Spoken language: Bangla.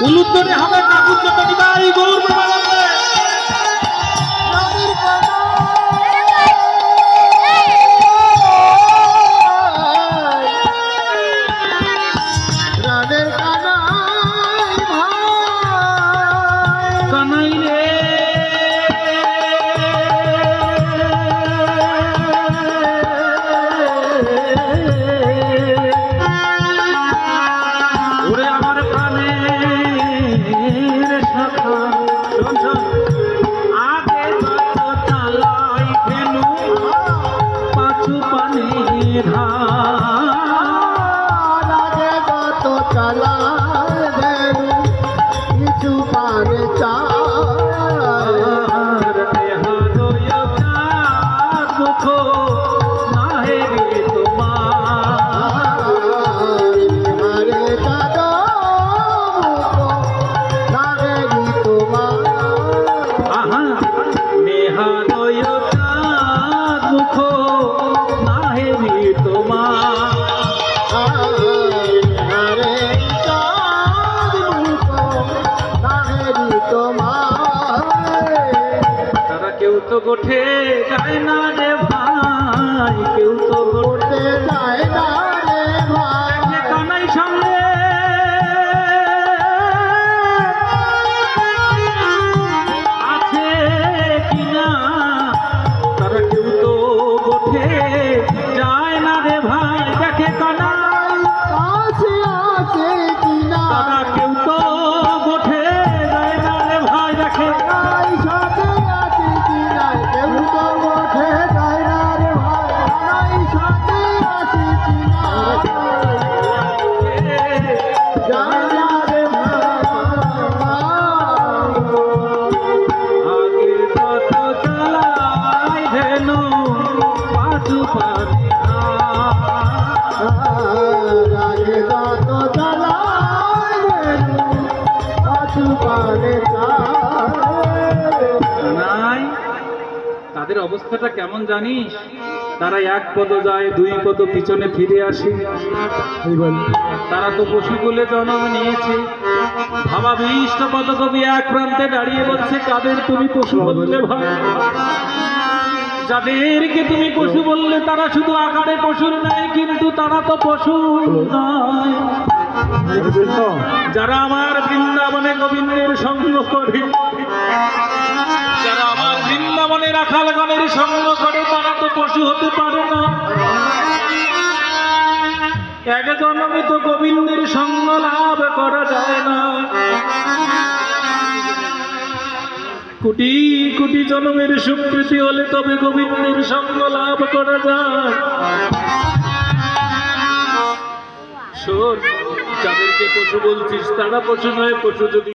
উলুত্তরে হবে ঠাকুর চটনি ভাই গৌর প্রেমানন্দে। কানাই রে ওরে আমার প্রাণের শাখা শোন শোন আগে যত চালাই ফেলু পাছু পানের হার আগে যত চালায় দেনু কিছু পারে আর দেহাদয় চাঁদ মুখ নাহে রে তোমার মারে কাদো লাগেনি তোমার আহা নেহাদয় চাঁদ মুখ নাহে রে তোমার মারে কাদো লাগেনি তোমার তারা কেউ তো গোঠে যায় না রে ভাই কেউ তো করতে যায় না রে ভাই গোঠে কানাই সামনে আছে কিনা তারা কেউ তো গোঠে যায় না রে ভাই দেখে কানাই কাছে আছে কিনা তারা কেউ তো গোঠে যায় না রে ভাই দেখে কানাই সাথে আছে কিনা কেউ তো ওঠে যায় না রে ভাই কানাই সাথে আছে কিনা যায় না রে ভাই আগে কত চালাই ধেনু পাছু পানে রাগে যত চালায় পাছু পানে নাই তাদের অবস্থাটা কেমন জানিস তারা এক পদ যায় দুই পদ পিছনে ফিরে আসে তারা তো পশু বলে জন্ম নিয়েছে ভাবাবিষ্ট পদকবি এক প্রান্তে দাঁড়িয়ে বলছে কাদের তুমি পশু বললে ভাই যাদেরকে তুমি পশু বললে তারা শুধু আকারে পশুর নয় কিন্তু তারা তো পশু নয় যারা আমার বৃন্দাবনে গোবিন্দের সঙ্গ করে যারা আমার বৃন্দাবনে রাখালগণের সঙ্গ করে তারা তো পশু হতে পারে না এক জন্মে তো গোবিন্দের সঙ্গ লাভ করা যায় না কোটি কোটি জন্মের স্বীকৃতি হলে তবে গোবিন্দের সঙ্গ লাভ করা যায় শোন যাদেরকে পশু বলছিস তারা পশু নয় পশু যদি